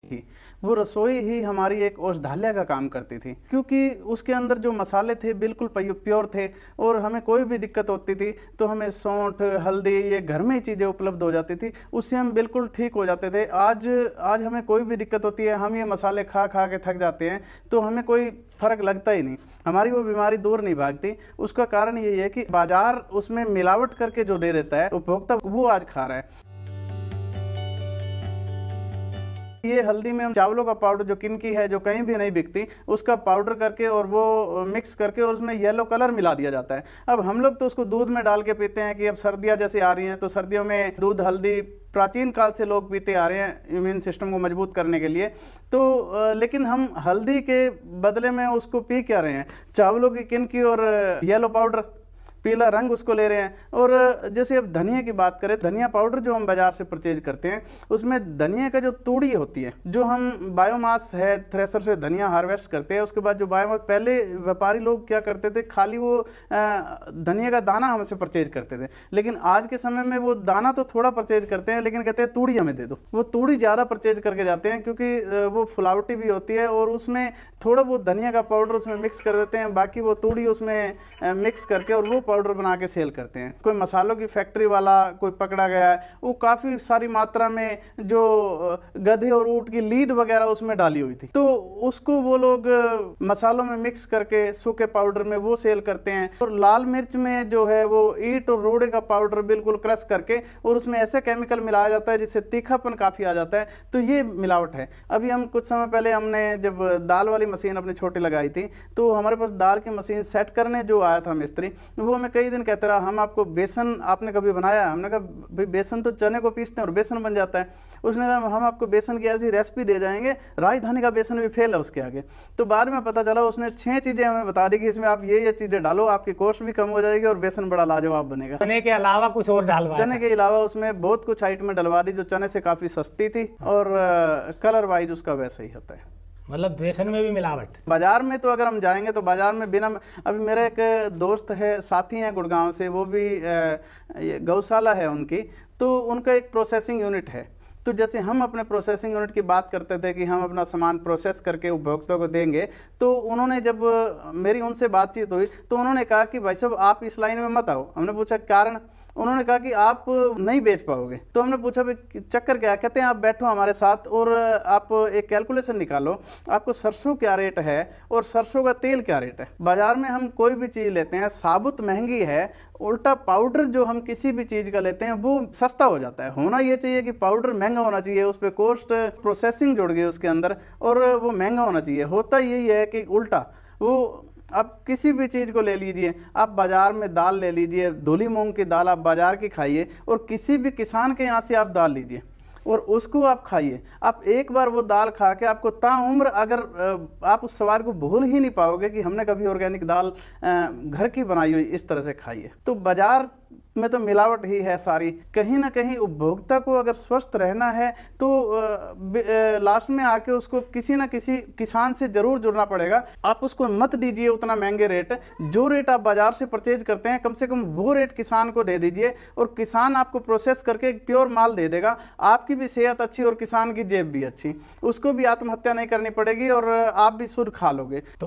ही वो रसोई ही हमारी एक औषधालय का काम करती थी, क्योंकि उसके अंदर जो मसाले थे बिल्कुल प्योर थे और हमें कोई भी दिक्कत होती थी तो हमें सौंठ हल्दी ये घर में ही चीज़ें उपलब्ध हो जाती थी, उससे हम बिल्कुल ठीक हो जाते थे। आज हमें कोई भी दिक्कत होती है, हम ये मसाले खा खा के थक जाते हैं तो हमें कोई फर्क लगता ही नहीं, हमारी वो बीमारी दूर नहीं भागती। उसका कारण यही है कि बाजार उसमें मिलावट करके जो दे देता है उपभोक्ता, वो आज खा रहा है। ये हल्दी में हम चावलों का पाउडर जो किनकी है, जो कहीं भी नहीं बिकती, उसका पाउडर करके और वो मिक्स करके और उसमें येलो कलर मिला दिया जाता है। अब हम लोग तो उसको दूध में डाल के पीते हैं कि अब सर्दियाँ जैसे आ रही हैं तो सर्दियों में दूध हल्दी प्राचीन काल से लोग पीते आ रहे हैं इम्यून सिस्टम को मजबूत करने के लिए। तो लेकिन हम हल्दी के बदले में उसको पी क्या रहे हैं, चावलों की किनकी और येलो पाउडर, पीला रंग उसको ले रहे हैं। और जैसे अब धनिया की बात करें, धनिया पाउडर जो हम बाजार से परचेज करते हैं उसमें धनिया का जो तूड़ी होती है, जो हम बायोमास है थ्रेसर से धनिया हार्वेस्ट करते हैं, उसके बाद जो बायोमास, पहले व्यापारी लोग क्या करते थे, खाली वो धनिया का दाना हमसे परचेज करते थे, लेकिन आज के समय में वो दाना तो थोड़ा परचेज करते हैं लेकिन कहते हैं तूड़ी हमें दे दो। वो तूड़ी ज़्यादा परचेज करके जाते हैं क्योंकि वो फुलावटी भी होती है और उसमें थोड़ा बहुत धनिया का पाउडर उसमें मिक्स कर देते हैं, बाकी वो तूड़ी उसमें मिक्स करके और वो पाउडर बना के सेल करते हैं। कोई मसालों की फैक्ट्री वाला कोई पकड़ा गया है, वो काफ़ी सारी मात्रा में जो गधे और ऊंट की लीद वगैरह उसमें डाली हुई थी, तो उसको वो लोग मसालों में मिक्स करके सूखे पाउडर में वो सेल करते हैं। और लाल मिर्च में जो है वो ईंट और रोड़े का पाउडर बिल्कुल क्रश करके और उसमें ऐसे केमिकल मिलाया जाता है जिससे तीखापन काफ़ी आ जाता है, तो ये मिलावट है। अभी हम कुछ समय पहले हमने जब दाल वाली मशीन अपनी छोटी लगाई थी तो हमारे पास दाल की मशीन सेट करने जो आया था मिस्त्री, वो हमें कई दिन कहते रहा, हम आपको बेसन आपने कभी बनाया? हमने कहा भाई बेसन तो चने को पीसते हैं और बेसन बन जाता है। उसने कहा हम आपको बेसन की ऐसी रेसिपी दे जाएंगे, राजधानी का बेसन भी फेल है उसके आगे। तो बाद में पता चला उसने 6 चीज़ें हमें बता दी कि इसमें आप ये चीज़ें डालो, आपकी कॉस्ट भी कम हो जाएगी और बेसन बड़ा लाजवाब बनेगा। चने के अलावा कुछ और डालवा? चने के अलावा उसमें बहुत कुछ आइटमें डलवा दी जो चने से काफ़ी सस्ती थी और कलर वाइज उसका वैसा ही होता है। मतलब बेसन में भी मिलावट? बाजार में तो अगर हम जाएंगे तो बाजार में बिना, अभी मेरा एक दोस्त है, साथी हैं गुड़गांव से, वो भी गौशाला है उनकी, तो उनका एक प्रोसेसिंग यूनिट है। तो जैसे हम अपने प्रोसेसिंग यूनिट की बात करते थे कि हम अपना सामान प्रोसेस करके उपभोक्ता को देंगे, तो उन्होंने जब मेरी उनसे बातचीत हुई तो उन्होंने कहा कि भाई साहब आप इस लाइन में मत आओ। हमने पूछा कारण? उन्होंने कहा कि आप नहीं बेच पाओगे। तो हमने पूछा भाई चक्कर क्या? कहते हैं आप बैठो हमारे साथ और आप एक कैलकुलेशन निकालो, आपको सरसों क्या रेट है और सरसों का तेल क्या रेट है। बाजार में हम कोई भी चीज़ लेते हैं साबुत महंगी है, उल्टा पाउडर जो हम किसी भी चीज़ का लेते हैं वो सस्ता हो जाता है। होना ये चाहिए कि पाउडर महंगा होना चाहिए, उस पर कॉस्ट प्रोसेसिंग जुड़ गई उसके अंदर और वो महंगा होना चाहिए। होता यही है कि उल्टा वो, आप किसी भी चीज़ को ले लीजिए, आप बाज़ार में दाल ले लीजिए, धुली मूंग की दाल आप बाज़ार की खाइए और किसी भी किसान के यहाँ से आप दाल लीजिए और उसको आप खाइए। आप एक बार वो दाल खा के आपको ताउम्र, अगर आप उस सवाल को भूल ही नहीं पाओगे कि हमने कभी ऑर्गेनिक दाल घर की बनाई हुई इस तरह से खाई है। तो बाज़ार में तो मिलावट ही है सारी। कहीं ना कहीं उपभोक्ता को अगर स्वस्थ रहना है तो लास्ट में आके उसको किसी ना किसी किसान से जरूर जुड़ना पड़ेगा। आप उसको मत दीजिए उतना महंगे रेट, जो रेट आप बाजार से परचेज करते हैं कम से कम वो रेट किसान को दे दीजिए और किसान आपको प्रोसेस करके एक प्योर माल दे देगा। आपकी भी सेहत अच्छी और किसान की जेब भी अच्छी, उसको भी आत्महत्या नहीं करनी पड़ेगी और आप भी शुद्ध खा लोगे। तो